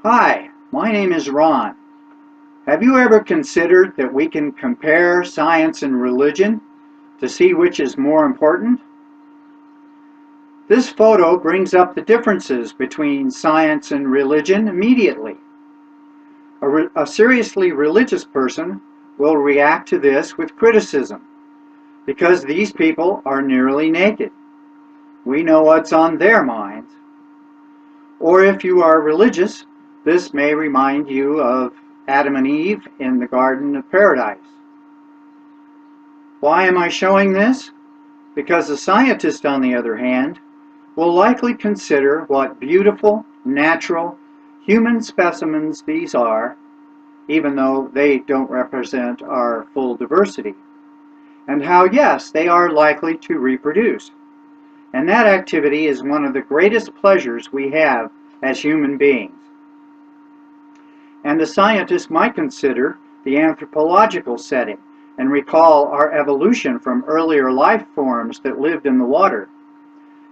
Hi, my name is Ron. Have you ever considered that we can compare science and religion to see which is more important? This photo brings up the differences between science and religion immediately. A seriously religious person will react to this with criticism because these people are nearly naked. We know what's on their minds. Or if you are religious, this may remind you of Adam and Eve in the Garden of Paradise. Why am I showing this? Because a scientist, on the other hand, will likely consider what beautiful, natural, human specimens these are, even though they don't represent our full diversity, and how, yes, they are likely to reproduce. And that activity is one of the greatest pleasures we have as human beings. And a scientist might consider the anthropological setting and recall our evolution from earlier life forms that lived in the water,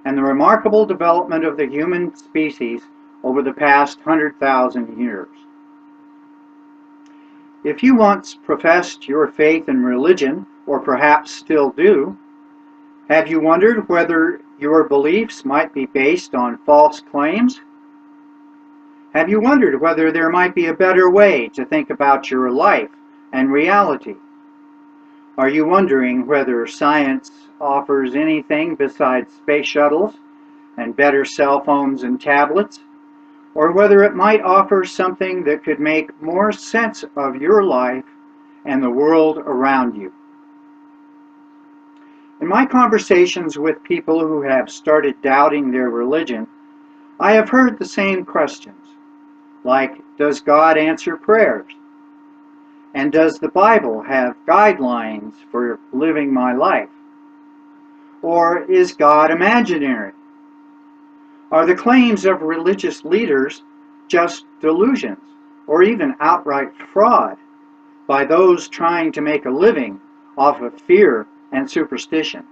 and the remarkable development of the human species over the past 100,000 years. If you once professed your faith in religion, or perhaps still do, have you wondered whether your beliefs might be based on false claims? Have you wondered whether there might be a better way to think about your life and reality? Are you wondering whether science offers anything besides space shuttles and better cell phones and tablets, or whether it might offer something that could make more sense of your life and the world around you? In my conversations with people who have started doubting their religion, I have heard the same questions, like, does God answer prayers? And does the Bible have guidelines for living my life? Or is God imaginary? Are the claims of religious leaders just delusions, or even outright fraud by those trying to make a living off of fear and superstition?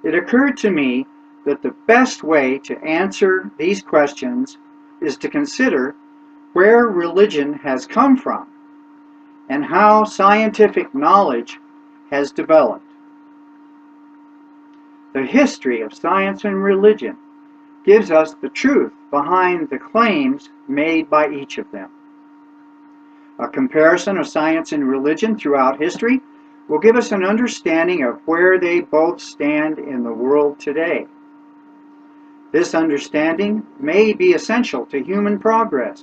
It occurred to me that the best way to answer these questions is to consider where religion has come from and how scientific knowledge has developed. The history of science and religion gives us the truth behind the claims made by each of them. A comparison of science and religion throughout history will give us an understanding of where they both stand in the world today. This understanding may be essential to human progress,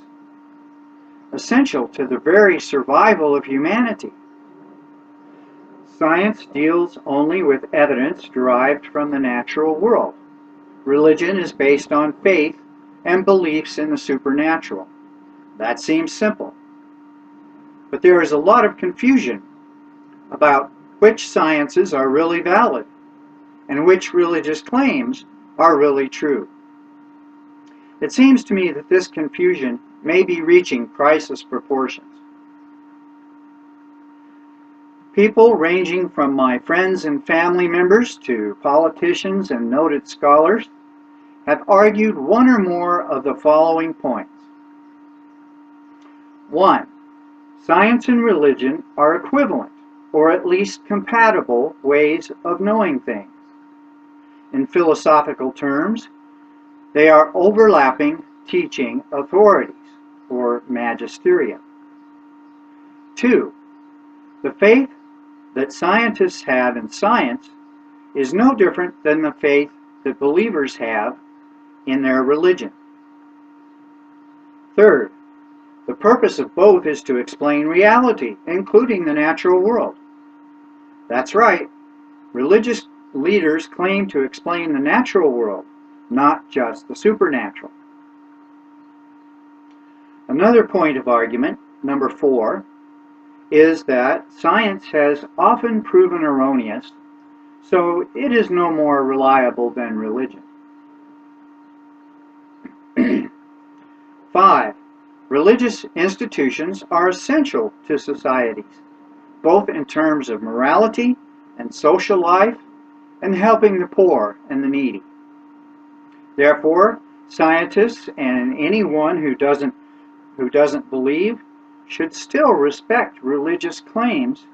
essential to the very survival of humanity. Science deals only with evidence derived from the natural world. Religion is based on faith and beliefs in the supernatural. That seems simple. But there is a lot of confusion about which sciences are really valid and which religious claims are really true. It seems to me that this confusion may be reaching crisis proportions. People ranging from my friends and family members to politicians and noted scholars have argued one or more of the following points. 1. Science and religion are equivalent, or at least compatible, ways of knowing things. In philosophical terms, they are overlapping teaching authorities, or Magisteria. 2. The faith that scientists have in science is no different than the faith that believers have in their religion. 3. The purpose of both is to explain reality, including the natural world. That's right, religious leaders claim to explain the natural world, not just the supernatural. Another point of argument, number 4, is that science has often proven erroneous, so it is no more reliable than religion. 5. Religious institutions are essential to societies, both in terms of morality and social life and helping the poor and the needy. Therefore, Scientists and anyone who doesn't believe should still respect religious claims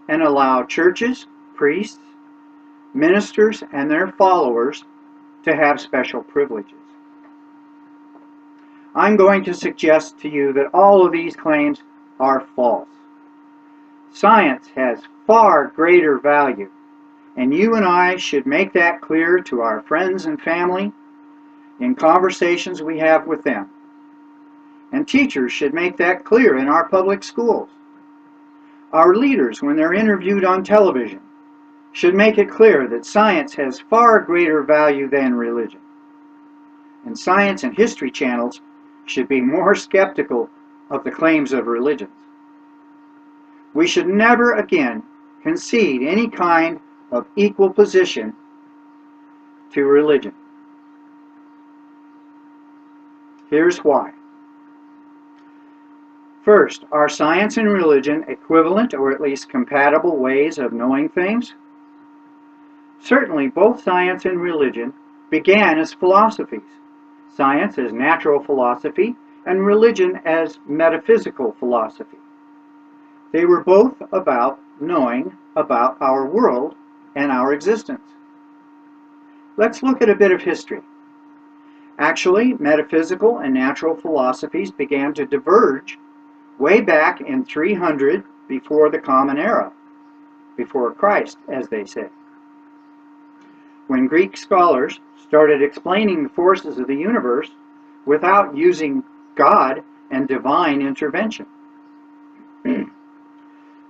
and allow churches, priests, ministers, and their followers to have special privileges. I'm going to suggest to you that all of these claims are false. Science has far greater value, and you and I should make that clear to our friends and family in conversations we have with them. And teachers should make that clear in our public schools. Our leaders, when they're interviewed on television, should make it clear that science has far greater value than religion. And science and history channels should be more skeptical of the claims of religions. We should never again concede any kind of equal position to religion. Here's why. First, are science and religion equivalent or at least compatible ways of knowing things? Certainly, both science and religion began as philosophies. Science as natural philosophy and religion as metaphysical philosophy. They were both about knowing about our world and our existence. Let's look at a bit of history. Actually, metaphysical and natural philosophies began to diverge way back in 300 before the Common Era, before Christ, as they say, when Greek scholars started explaining the forces of the universe without using God and divine intervention.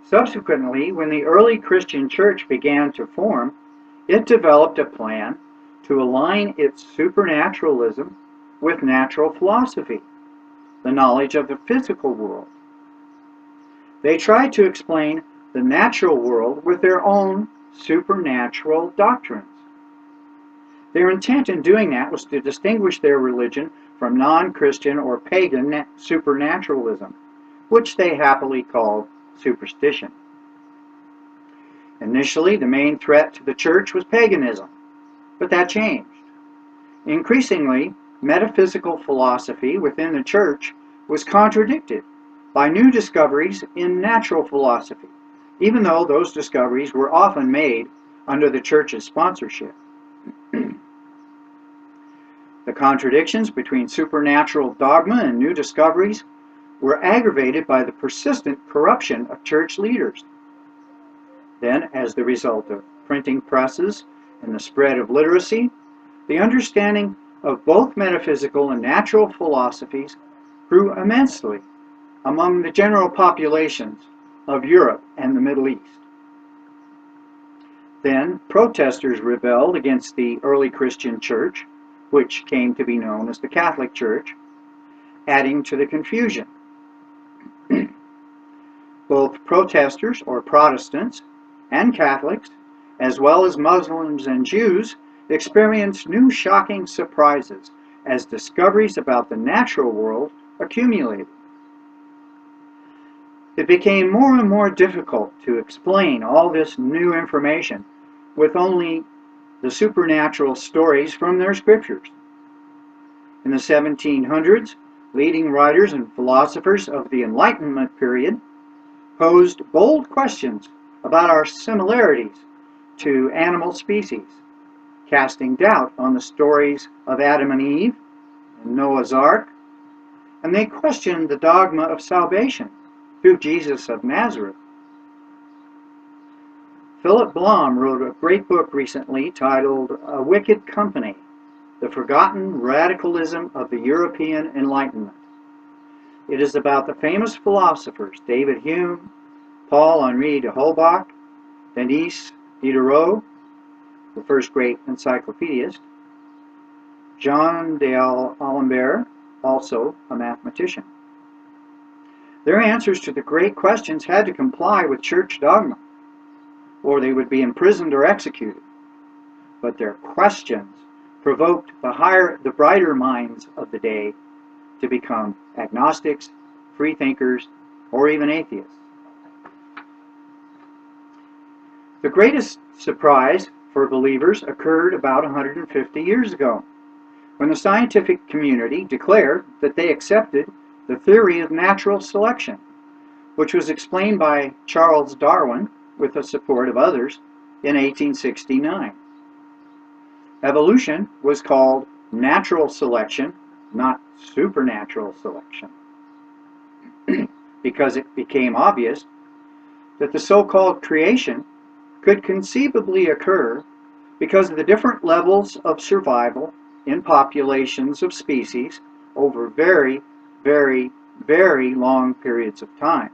Subsequently, when the early Christian church began to form, it developed a plan to align its supernaturalism with natural philosophy, the knowledge of the physical world. They tried to explain the natural world with their own supernatural doctrines. Their intent in doing that was to distinguish their religion from non-Christian or pagan supernaturalism, which they happily called superstition. Initially, the main threat to the church was paganism, but that changed. Increasingly, metaphysical philosophy within the church was contradicted by new discoveries in natural philosophy, even though those discoveries were often made under the church's sponsorship. The contradictions between supernatural dogma and new discoveries were aggravated by the persistent corruption of church leaders. Then, as the result of printing presses and the spread of literacy, the understanding of both metaphysical and natural philosophies grew immensely among the general populations of Europe and the Middle East. Then, protesters rebelled against the early Christian church, which came to be known as the Catholic Church, adding to the confusion. Both protesters, or Protestants, and Catholics, as well as Muslims and Jews, experienced new shocking surprises as discoveries about the natural world accumulated. It became more and more difficult to explain all this new information with only the supernatural stories from their scriptures. In the 1700s, leading writers and philosophers of the Enlightenment period posed bold questions about our similarities to animal species, casting doubt on the stories of Adam and Eve and Noah's Ark, and they questioned the dogma of salvation through Jesus of Nazareth. Philip Blom wrote a great book recently titled A Wicked Company, The Forgotten Radicalism of the European Enlightenment. It is about the famous philosophers David Hume, Paul-Henri de Holbach, Denis Diderot, the first great encyclopedist, Jean d'Alembert, also a mathematician. Their answers to the great questions had to comply with church dogma, or they would be imprisoned or executed. But their questions provoked the brighter minds of the day to become agnostics, freethinkers, or even atheists. The greatest surprise for believers occurred about 150 years ago, when the scientific community declared that they accepted the theory of natural selection, which was explained by Charles Darwin with the support of others in 1869. Evolution was called natural selection, not supernatural selection, because it became obvious that the so-called creation could conceivably occur because of the different levels of survival in populations of species over very, very, very long periods of time.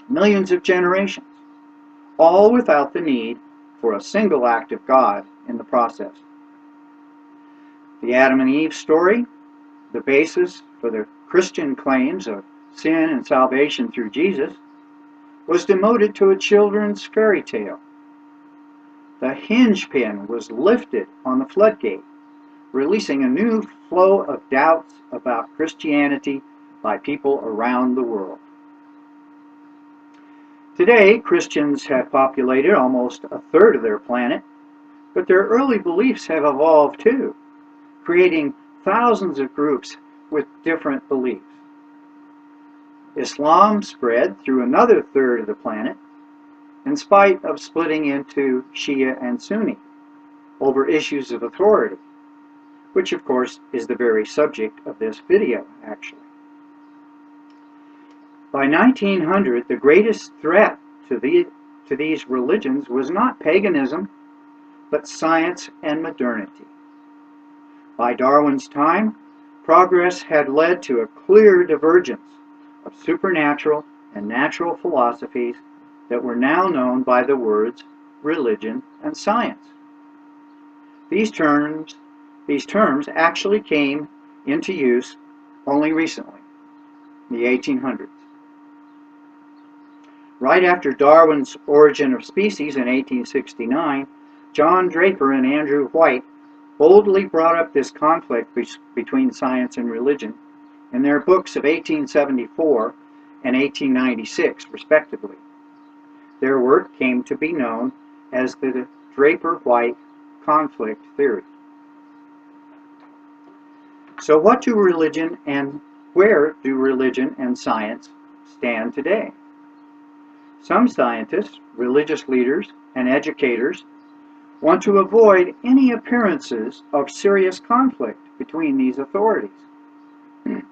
Millions of generations, all without the need for a single act of God in the process. The Adam and Eve story, the basis for the Christian claims of sin and salvation through Jesus, was demoted to a children's fairy tale. The hinge pin was lifted on the floodgate, releasing a new flow of doubts about Christianity by people around the world. Today, Christians have populated almost a third of their planet, but their early beliefs have evolved too, creating thousands of groups with different beliefs. Islam spread through another third of the planet, in spite of splitting into Shia and Sunni over issues of authority, which of course is the very subject of this video, actually. By 1900, the greatest threat to these religions was not paganism, but science and modernity. By Darwin's time, progress had led to a clear divergence of supernatural and natural philosophies that were now known by the words religion and science. These terms actually came into use only recently, in the 1800s. Right after Darwin's Origin of Species in 1869, John Draper and Andrew White boldly brought up this conflict between science and religion in their books of 1874 and 1896, respectively. Their work came to be known as the Draper-White conflict theory. So where do religion and science stand today? Some scientists, religious leaders, and educators want to avoid any appearances of serious conflict between these authorities. In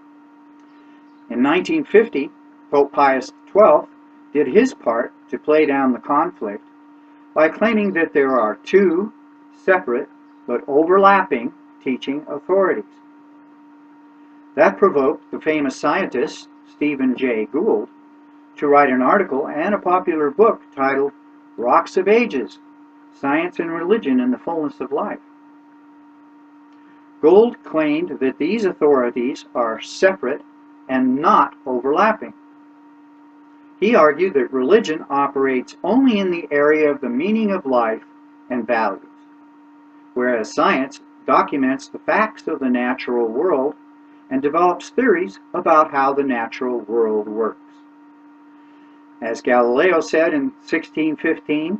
1950, Pope Pius XII did his part to play down the conflict by claiming that there are two separate but overlapping teaching authorities. That provoked the famous scientist Stephen Jay Gould to write an article and a popular book titled Rocks of Ages, Science and Religion in the Fullness of Life. Gould claimed that these authorities are separate and not overlapping. He argued that religion operates only in the area of the meaning of life and values, whereas science documents the facts of the natural world and develops theories about how the natural world works. As Galileo said in 1615,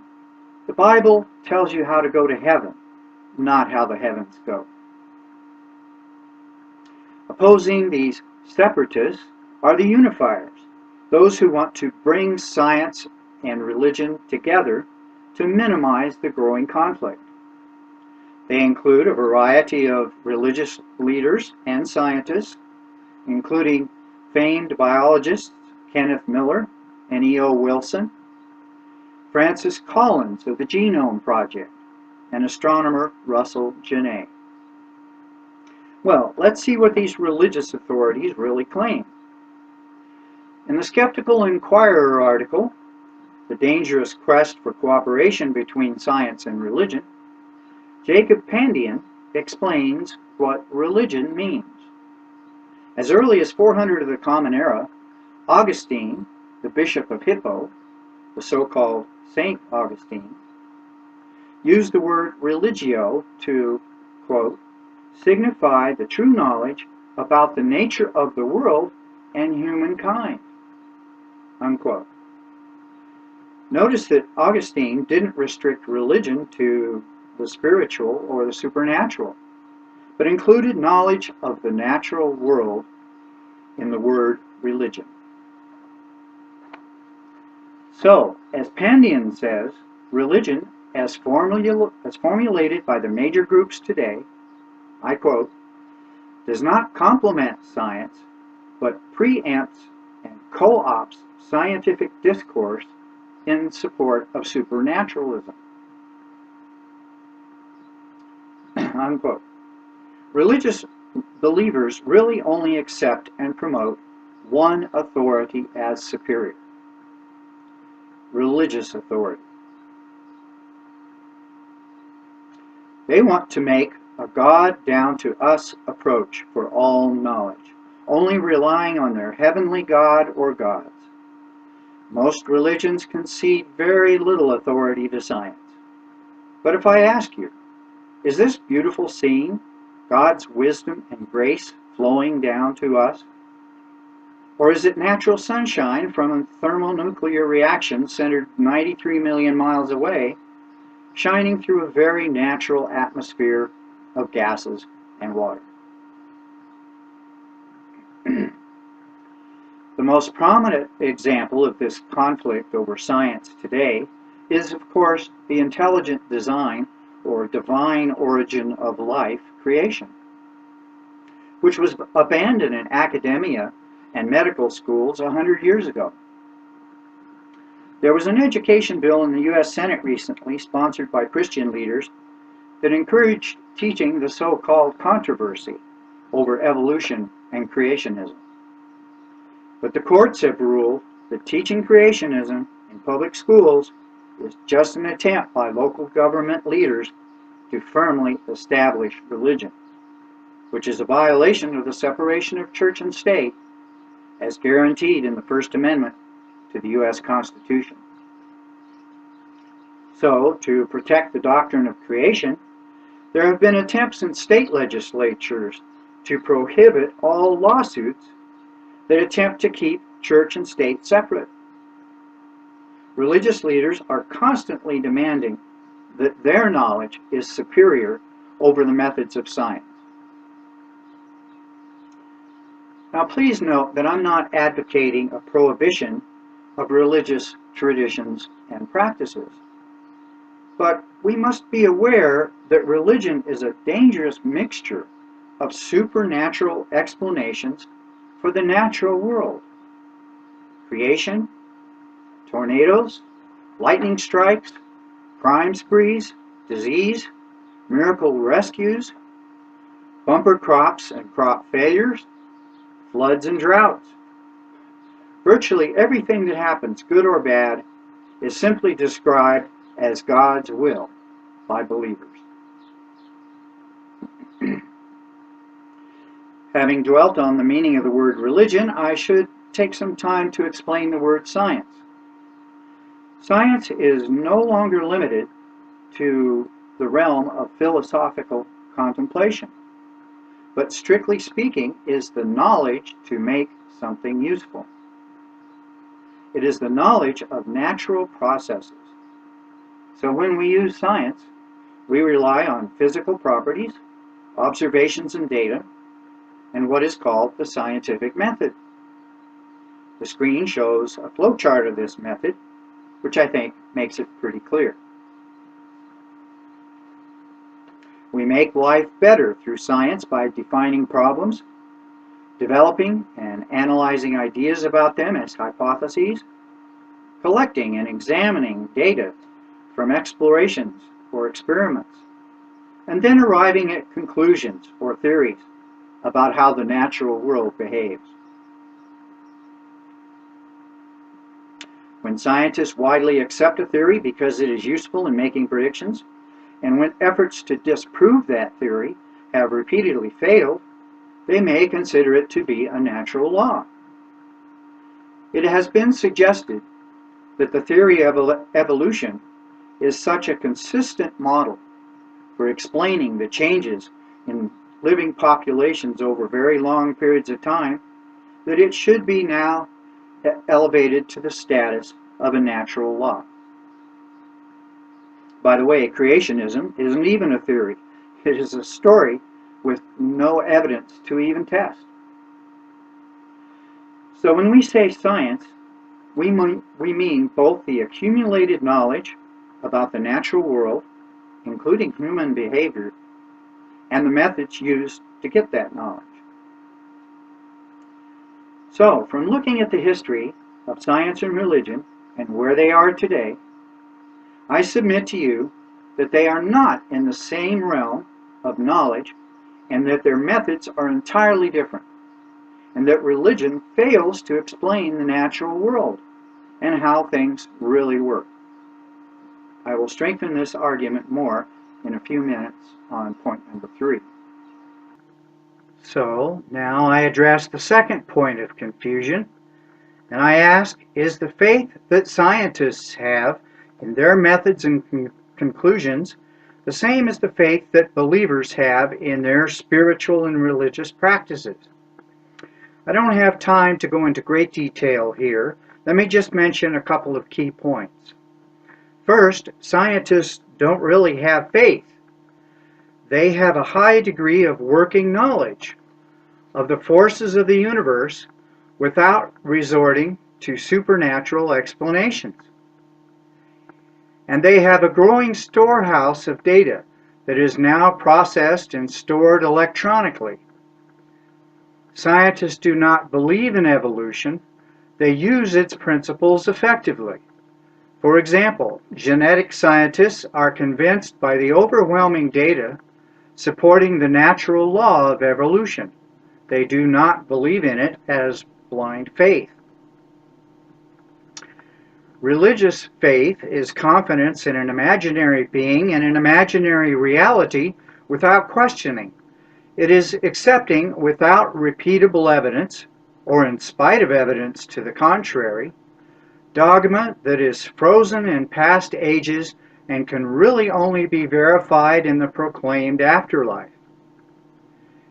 the Bible tells you how to go to heaven, not how the heavens go. Opposing these separatists are the unifiers, those who want to bring science and religion together to minimize the growing conflict. They include a variety of religious leaders and scientists, including famed biologists Kenneth Miller and E.O. Wilson, Francis Collins of the Genome Project, and astronomer Russell Genet. Well, let's see what these religious authorities really claim. In the Skeptical Inquirer article, The Dangerous Quest for Cooperation Between Science and Religion, Jacob Pandian explains what religion means. As early as 400 of the Common Era, Augustine, the Bishop of Hippo, the so-called Saint Augustine, used the word religio to, quote, signify the true knowledge about the nature of the world and humankind, unquote. Notice that Augustine didn't restrict religion to the spiritual or the supernatural, but included knowledge of the natural world in the word religion. So, as Pandian says, religion, as formulated by the major groups today, I quote, does not complement science, but preempts and co-opts scientific discourse in support of supernaturalism. Unquote. Religious believers really only accept and promote one authority as superior: religious authority. They want to make a God down to us approach for all knowledge, only relying on their heavenly God or gods. Most religions concede very little authority to science. But if I ask you, is this beautiful scene God's wisdom and grace flowing down to us? Or is it natural sunshine from a thermonuclear reaction centered 93 million miles away, shining through a very natural atmosphere of gases and water? The most prominent example of this conflict over science today is, of course, the intelligent design or divine origin of life, creation, which was abandoned in academia and medical schools 100 years ago. There was an education bill in the U.S. Senate recently, sponsored by Christian leaders, that encouraged teaching the so-called controversy over evolution and creationism. But the courts have ruled that teaching creationism in public schools is just an attempt by local government leaders to firmly establish religion, which is a violation of the separation of church and state as guaranteed in the First Amendment to the U.S. Constitution. So, to protect the doctrine of creation, there have been attempts in state legislatures to prohibit all lawsuits that attempt to keep church and state separate. Religious leaders are constantly demanding that their knowledge is superior over the methods of science. Now, please note that I'm not advocating a prohibition of religious traditions and practices. But we must be aware that religion is a dangerous mixture of supernatural explanations for the natural world. Creation, tornadoes, lightning strikes, crime sprees, disease, miracle rescues, bumper crops and crop failures, floods and droughts. Virtually everything that happens, good or bad, is simply described as God's will by believers. Having dwelt on the meaning of the word religion, I should take some time to explain the word science. Science is no longer limited to the realm of philosophical contemplation, but strictly speaking is the knowledge to make something useful. It is the knowledge of natural processes. So when we use science, we rely on physical properties, observations and data, and what is called the scientific method. The screen shows a flowchart of this method, which I think makes it pretty clear. We make life better through science by defining problems, developing and analyzing ideas about them as hypotheses, collecting and examining data from explorations or experiments, and then arriving at conclusions or theories about how the natural world behaves. When scientists widely accept a theory because it is useful in making predictions, and when efforts to disprove that theory have repeatedly failed, they may consider it to be a natural law. It has been suggested that the theory of evolution is such a consistent model for explaining the changes in living populations over very long periods of time that it should be now elevated to the status of a natural law. By the way, creationism isn't even a theory. It is a story with no evidence to even test. So when we say science, we mean both the accumulated knowledge about the natural world, including human behavior, and the methods used to get that knowledge. So, from looking at the history of science and religion and where they are today, I submit to you that they are not in the same realm of knowledge and that their methods are entirely different, and that religion fails to explain the natural world and how things really work. I will strengthen this argument more in a few minutes on point number 3. So, now I address the second point of confusion, and I ask, is the faith that scientists have in their methods and conclusions the same as the faith that believers have in their spiritual and religious practices? I don't have time to go into great detail here. Let me just mention a couple of key points. First, scientists don't really have faith. They have a high degree of working knowledge of the forces of the universe without resorting to supernatural explanations. And they have a growing storehouse of data that is now processed and stored electronically. Scientists do not believe in evolution. They use its principles effectively. For example, genetic scientists are convinced by the overwhelming data supporting the natural law of evolution. They do not believe in it as blind faith. Religious faith is confidence in an imaginary being and an imaginary reality without questioning. It is accepting without repeatable evidence, or in spite of evidence to the contrary, dogma that is frozen in past ages and can really only be verified in the proclaimed afterlife.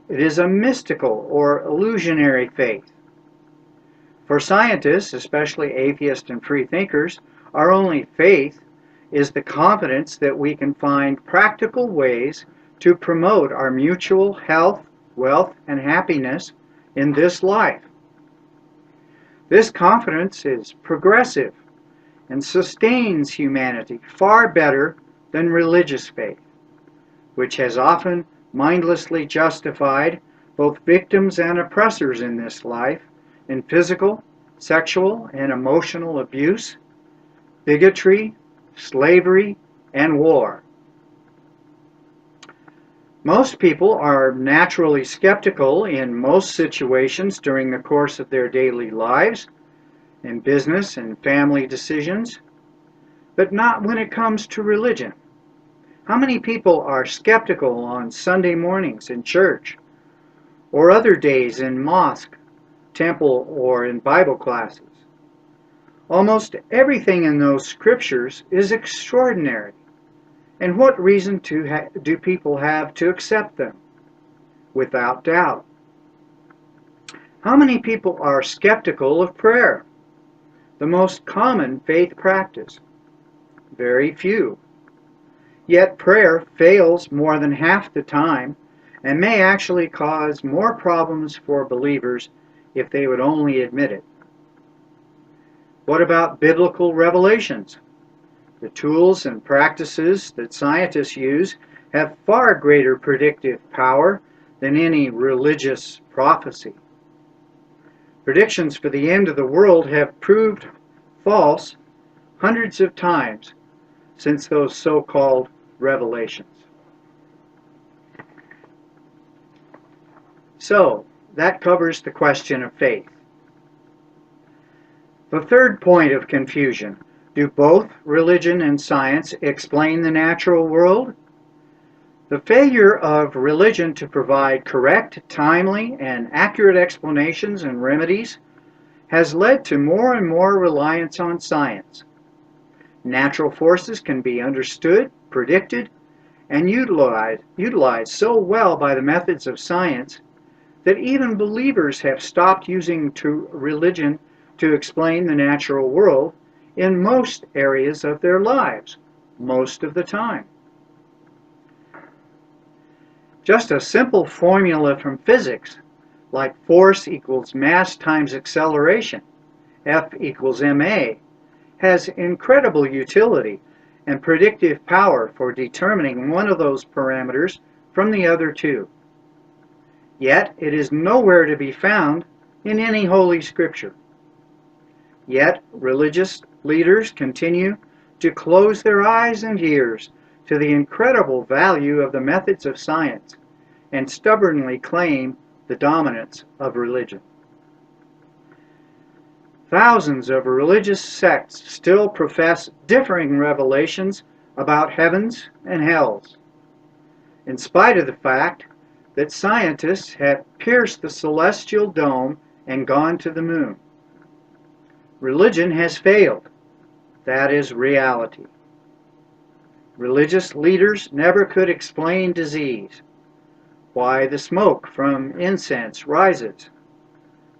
It is a mystical or illusionary faith. For scientists, especially atheists and free thinkers, our only faith is the confidence that we can find practical ways to promote our mutual health, wealth, and happiness in this life. This confidence is progressive and sustains humanity far better than religious faith, which has often mindlessly justified both victims and oppressors in this life in physical, sexual, and emotional abuse, bigotry, slavery, and war. Most people are naturally skeptical in most situations during the course of their daily lives, in business and family decisions, but not when it comes to religion. How many people are skeptical on Sunday mornings in church, or other days in mosque, temple, or in Bible classes? Almost everything in those scriptures is extraordinary. And what reason do people have to accept them? Without doubt. How many people are skeptical of prayer, the most common faith practice? Very few. Yet prayer fails more than half the time and may actually cause more problems for believers if they would only admit it. What about biblical revelations? The tools and practices that scientists use have far greater predictive power than any religious prophecy. Predictions for the end of the world have proved false hundreds of times since those so-called revelations. So, that covers the question of faith. The third point of confusion: do both religion and science explain the natural world? The failure of religion to provide correct, timely, and accurate explanations and remedies has led to more and more reliance on science. Natural forces can be understood, predicted, and utilized so well by the methods of science that even believers have stopped using religion to explain the natural world in most areas of their lives, most of the time. Just a simple formula from physics, like force equals mass times acceleration, F equals ma, has incredible utility and predictive power for determining one of those parameters from the other two. Yet it is nowhere to be found in any Holy Scripture. Yet religious leaders continue to close their eyes and ears to the incredible value of the methods of science and stubbornly claim the dominance of religion. Thousands of religious sects still profess differing revelations about heavens and hells, in spite of the fact that scientists have pierced the celestial dome and gone to the moon. Religion has failed. That is reality. Religious leaders never could explain disease, why the smoke from incense rises,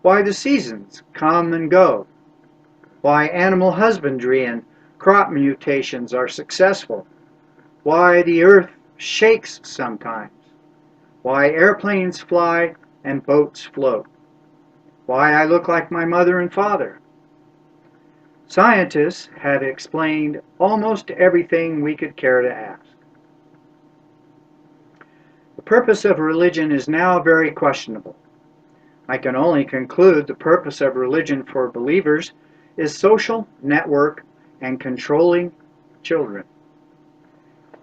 why the seasons come and go, why animal husbandry and crop mutations are successful, why the earth shakes sometimes, why airplanes fly and boats float, why I look like my mother and father. Scientists have explained almost everything we could care to ask. The purpose of religion is now very questionable. I can only conclude the purpose of religion for believers is social, network, and controlling children,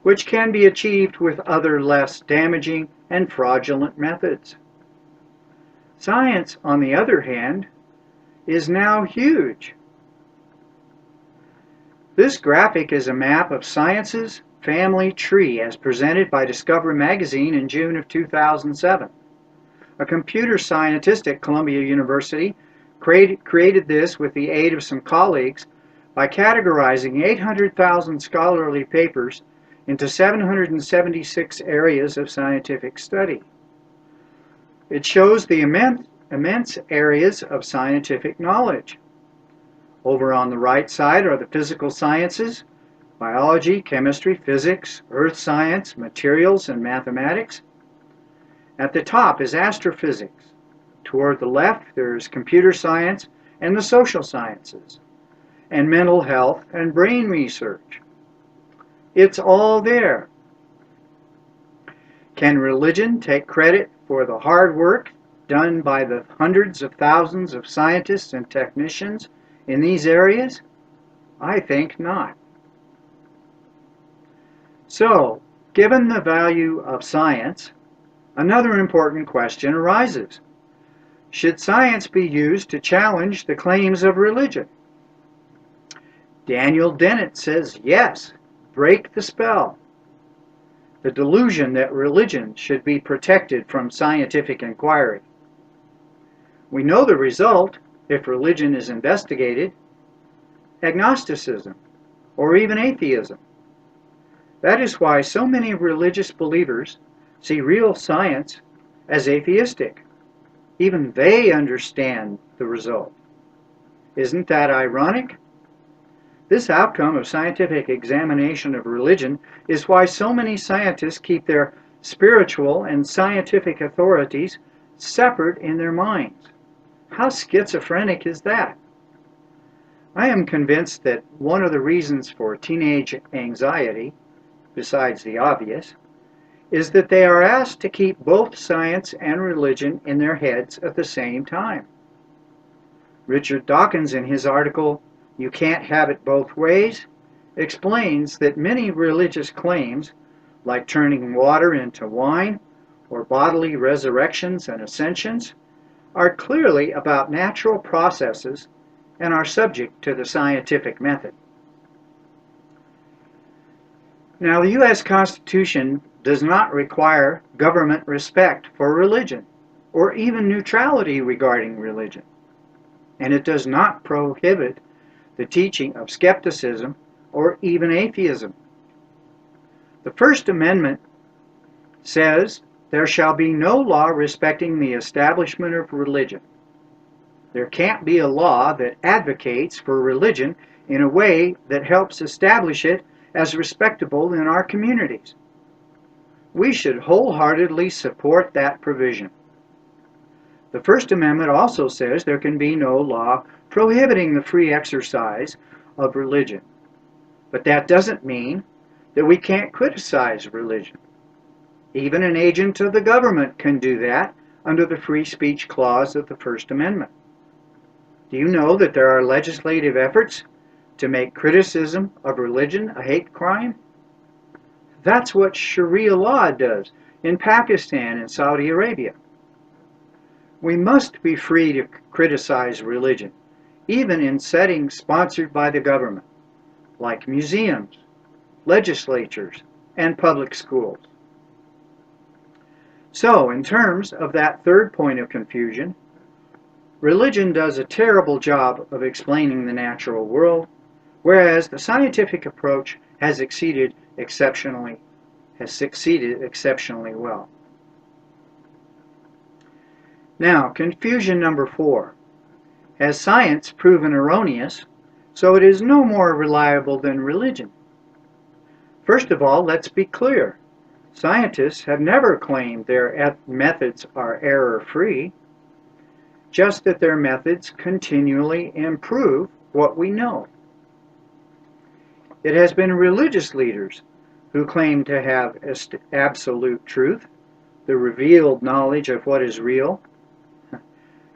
which can be achieved with other less damaging and fraudulent methods. Science, on the other hand, is now huge. This graphic is a map of science's family tree as presented by Discover magazine in June of 2007. A computer scientist at Columbia University created this with the aid of some colleagues by categorizing 800,000 scholarly papers into 776 areas of scientific study. It shows the immense areas of scientific knowledge. Over on the right side are the physical sciences, biology, chemistry, physics, earth science, materials, and mathematics. At the top is astrophysics. Toward the left, there is computer science and the social sciences, and mental health and brain research. It's all there. Can religion take credit for the hard work done by the hundreds of thousands of scientists and technicians in these areas? I think not. So, given the value of science, another important question arises. Should science be used to challenge the claims of religion? Daniel Dennett says yes, break the spell. The delusion that religion should be protected from scientific inquiry. We know the result if religion is investigated: agnosticism, or even atheism. That is why so many religious believers see real science as atheistic. Even they understand the result. Isn't that ironic? This outcome of scientific examination of religion is why so many scientists keep their spiritual and scientific authorities separate in their minds. How schizophrenic is that? I am convinced that one of the reasons for teenage anxiety, besides the obvious, is that they are asked to keep both science and religion in their heads at the same time. Richard Dawkins, in his article, "You Can't Have It Both Ways," explains that many religious claims, like turning water into wine or bodily resurrections and ascensions, are clearly about natural processes and are subject to the scientific method. Now, the U.S. Constitution does not require government respect for religion or even neutrality regarding religion, and it does not prohibit the teaching of skepticism or even atheism. The First Amendment says there shall be no law respecting the establishment of religion. There can't be a law that advocates for religion in a way that helps establish it as respectable in our communities. we should wholeheartedly support that provision. The First Amendment also says there can be no law prohibiting the free exercise of religion. But that doesn't mean that we can't criticize religion. Even an agent of the government can do that under the free speech clause of the First Amendment. Do you know that there are legislative efforts to make criticism of religion a hate crime? That's what Sharia law does in Pakistan and Saudi Arabia. We must be free to criticize religion, even in settings sponsored by the government, like museums, legislatures, and public schools. So, in terms of that third point of confusion, religion does a terrible job of explaining the natural world, whereas the scientific approach has succeeded exceptionally well. Now, confusion number 4. Has science proven erroneous, so it is no more reliable than religion? First of all, let's be clear. Scientists have never claimed their methods are error-free, just that their methods continually improve what we know. It has been religious leaders who claim to have absolute truth, the revealed knowledge of what is real.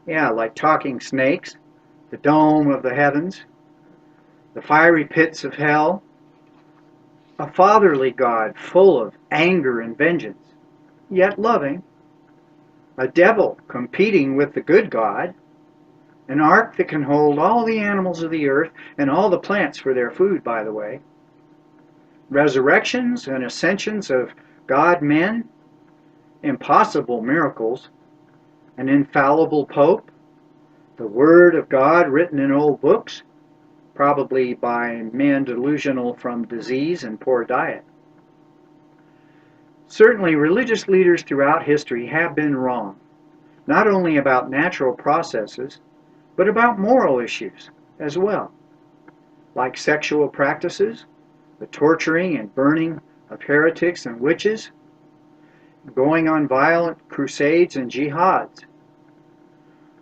Yeah, like talking snakes, the dome of the heavens, the fiery pits of hell, a fatherly God full of anger and vengeance, yet loving, a devil competing with the good God, an ark that can hold all the animals of the earth and all the plants for their food, by the way, resurrections and ascensions of God-men, impossible miracles, an infallible pope, the Word of God written in old books, probably by men delusional from disease and poor diet. Certainly, religious leaders throughout history have been wrong, not only about natural processes, but about moral issues as well, like sexual practices, the torturing and burning of heretics and witches, going on violent crusades and jihads.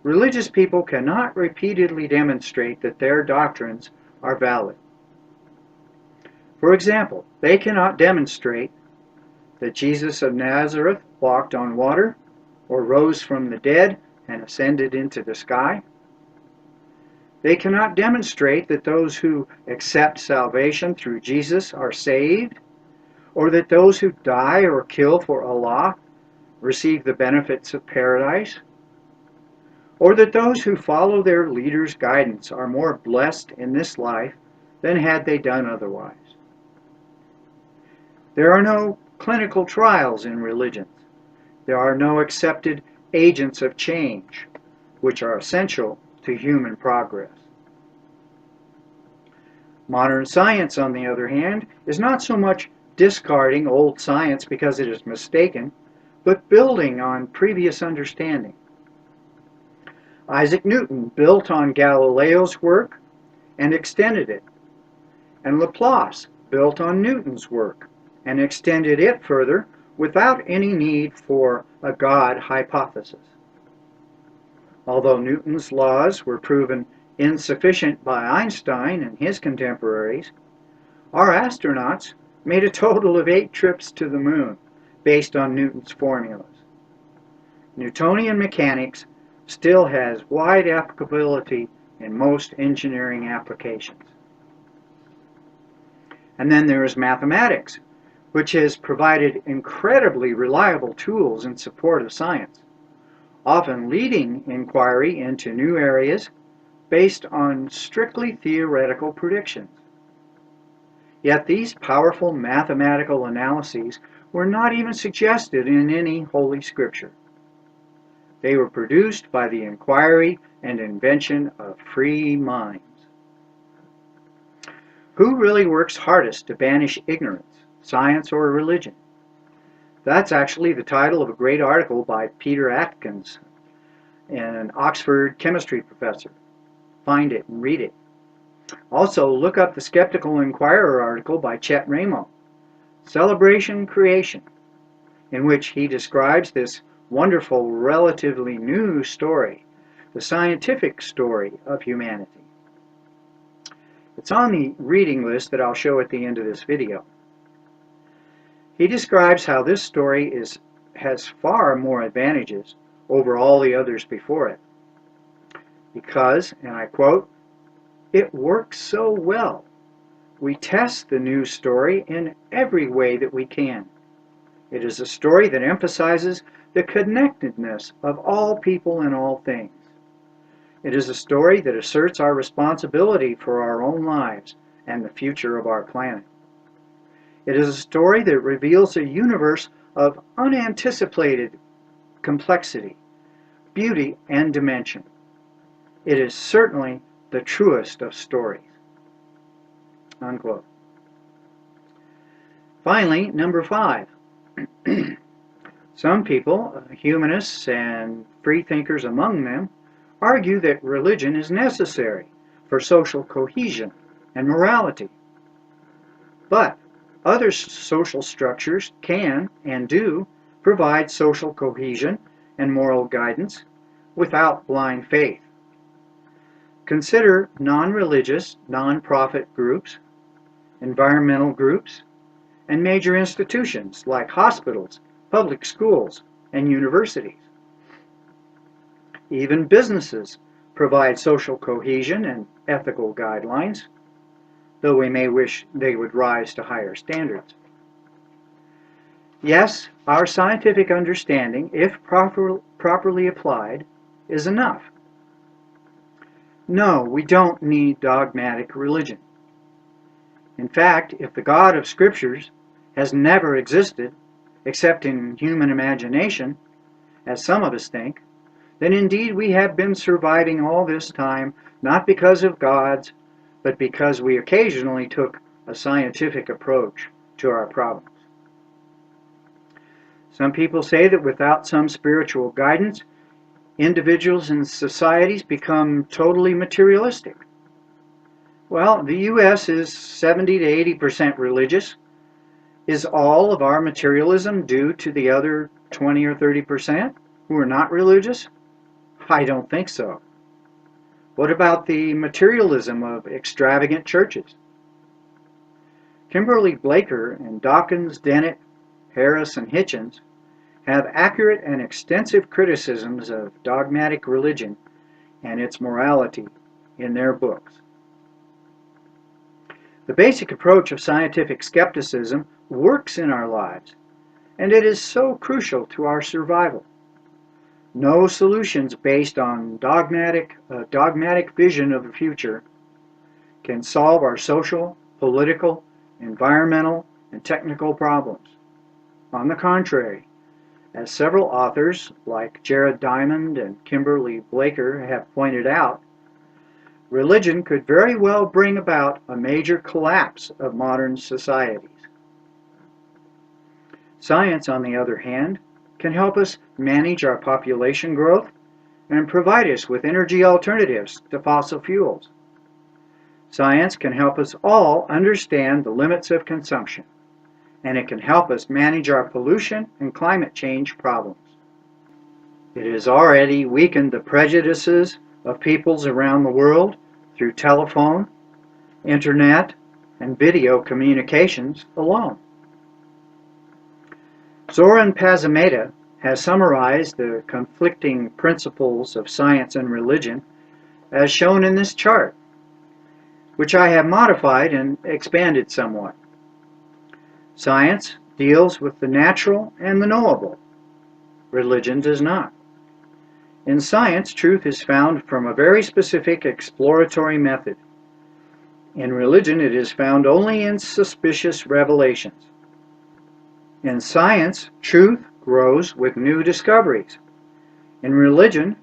Religious people cannot repeatedly demonstrate that their doctrines are valid. For example, they cannot demonstrate that Jesus of Nazareth walked on water, or rose from the dead and ascended into the sky. They cannot demonstrate that those who accept salvation through Jesus are saved, or that those who die or kill for Allah receive the benefits of paradise, or that those who follow their leaders' guidance are more blessed in this life than had they done otherwise. There are no clinical trials in religions. There are no accepted agents of change, which are essential to human progress. Modern science, on the other hand, is not so much discarding old science because it is mistaken, but building on previous understanding. Isaac Newton built on Galileo's work and extended it, and Laplace built on Newton's work and extended it further without any need for a God hypothesis. Although Newton's laws were proven insufficient by Einstein and his contemporaries, our astronauts made a total of 8 trips to the moon based on Newton's formulas. Newtonian mechanics still has wide applicability in most engineering applications. And then there is mathematics, which has provided incredibly reliable tools in support of science, often leading inquiry into new areas based on strictly theoretical predictions. Yet these powerful mathematical analyses were not even suggested in any Holy Scripture. They were produced by the inquiry and invention of free minds. Who really works hardest to banish ignorance, science or religion? That's actually the title of a great article by Peter Atkins, an Oxford chemistry professor. Find it and read it. Also, look up the Skeptical Inquirer article by Chet Ramo, Celebration Creation. in which he describes this wonderful, relatively new story, the scientific story of humanity. It's on the reading list that I'll show at the end of this video. He describes how this story has far more advantages over all the others before it. Because, and I quote, "It works so well. We test the news story in every way that we can. It is a story that emphasizes the connectedness of all people and all things. It is a story that asserts our responsibility for our own lives and the future of our planet. It is a story that reveals a universe of unanticipated complexity, beauty, and dimension. It is certainly the truest of stories." Unquote. Finally, number 5. Some people, humanists and free thinkers among them, argue that religion is necessary for social cohesion and morality. But other social structures can and do provide social cohesion and moral guidance without blind faith. Consider non-religious, non-profit groups, environmental groups, and major institutions like hospitals, public schools, and universities. Even businesses provide social cohesion and ethical guidelines, though we may wish they would rise to higher standards. Yes, our scientific understanding, if properly applied, is enough. No, we don't need dogmatic religion. In fact, if the God of Scriptures has never existed, except in human imagination, as some of us think, then indeed we have been surviving all this time, not because of gods, but because we occasionally took a scientific approach to our problems. Some people say that without some spiritual guidance, individuals and societies become totally materialistic. Well, the U.S. is 70 to 80% religious. Is all of our materialism due to the other 20 or 30% who are not religious? I don't think so. What about the materialism of extravagant churches? Kimberly Blaker and Dawkins, Dennett, Harris, and Hitchens have accurate and extensive criticisms of dogmatic religion and its morality in their books. The basic approach of scientific skepticism works in our lives, and it is so crucial to our survival. No solutions based on dogmatic vision of the future can solve our social, political, environmental, and technical problems. On the contrary, as several authors like Jared Diamond and Kimberly Blaker have pointed out, religion could very well bring about a major collapse of modern societies. Science, on the other hand, can help us manage our population growth and provide us with energy alternatives to fossil fuels. Science can help us all understand the limits of consumption, and it can help us manage our pollution and climate change problems. It has already weakened the prejudices of peoples around the world through telephone, internet, and video communications alone. Zoran Pazameda has summarized the conflicting principles of science and religion as shown in this chart, which I have modified and expanded somewhat. Science deals with the natural and the knowable. Religion does not. In science, truth is found from a very specific exploratory method. In religion, it is found only in suspicious revelations. In science, truth grows with new discoveries. In religion,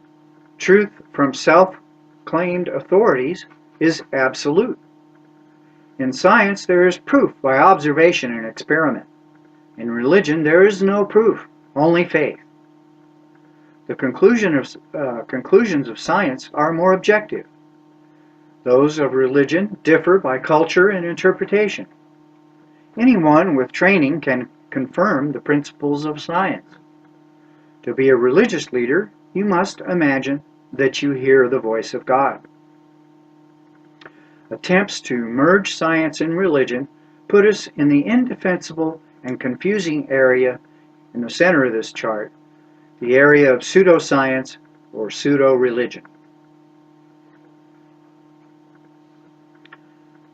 truth from self-claimed authorities is absolute. In science, there is proof by observation and experiment. In religion, there is no proof, only faith. The conclusions of science are more objective. Those of religion differ by culture and interpretation. Anyone with training can confirm the principles of science. To be a religious leader, you must imagine that you hear the voice of God. Attempts to merge science and religion put us in the indefensible and confusing area in the center of this chart, the area of pseudoscience or pseudo-religion.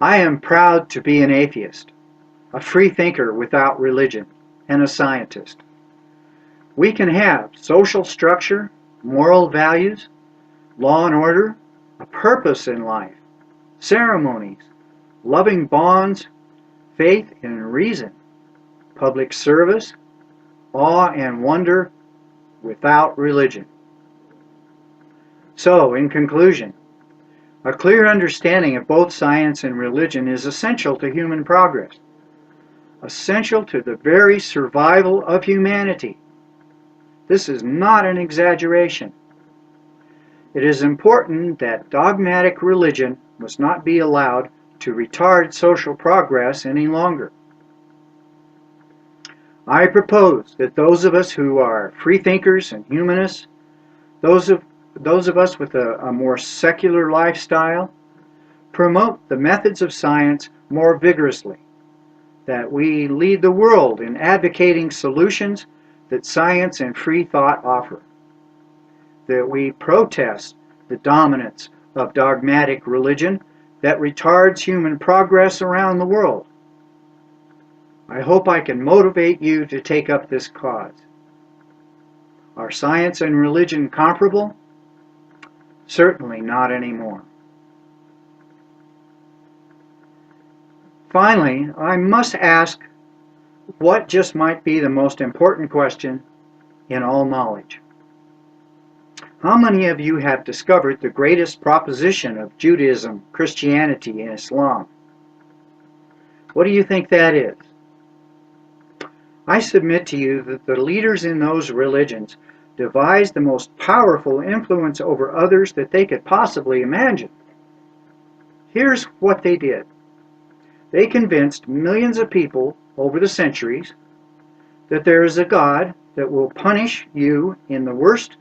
I am proud to be an atheist, a free thinker without religion, and a scientist. We can have social structure, moral values, law and order, a purpose in life, ceremonies, loving bonds, faith and reason, public service, awe and wonder without religion. So, in conclusion, a clear understanding of both science and religion is essential to human progress, essential to the very survival of humanity. This is not an exaggeration. It is important that dogmatic religion must not be allowed to retard social progress any longer. I propose that those of us who are free thinkers and humanists, those of us with a more secular lifestyle, promote the methods of science more vigorously, that we lead the world in advocating solutions that science and free thought offer, that we protest the dominance of dogmatic religion that retards human progress around the world. I hope I can motivate you to take up this cause. Are science and religion comparable? Certainly not anymore. Finally, I must ask what just might be the most important question in all knowledge. How many of you have discovered the greatest proposition of Judaism, Christianity, and Islam? What do you think that is? I submit to you that the leaders in those religions devised the most powerful influence over others that they could possibly imagine. Here's what they did. They convinced millions of people over the centuries that there is a God that will punish you in the worst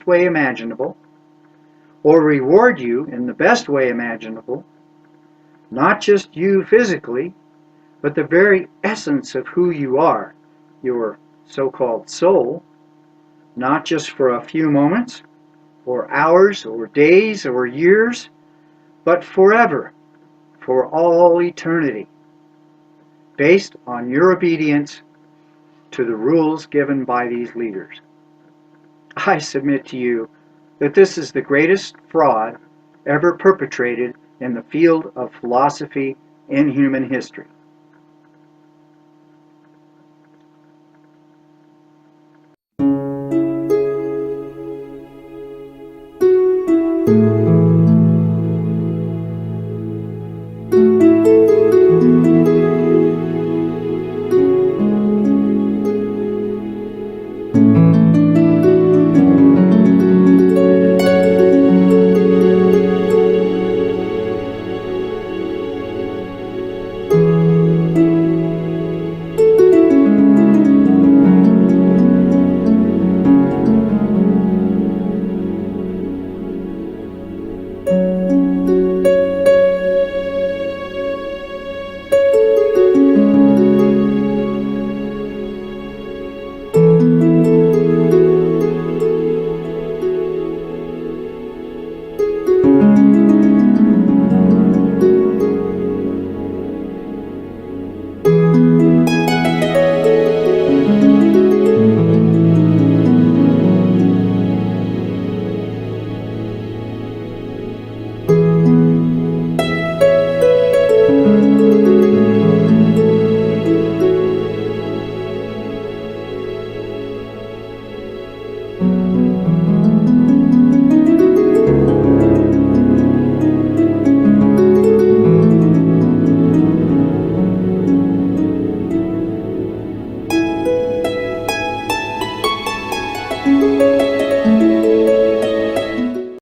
way imaginable, or reward you in the best way imaginable, not just you physically, but the very essence of who you are, your so-called soul, not just for a few moments, or hours, or days, or years, but forever, for all eternity, based on your obedience to the rules given by these leaders. I submit to you that this is the greatest fraud ever perpetrated in the field of philosophy in human history.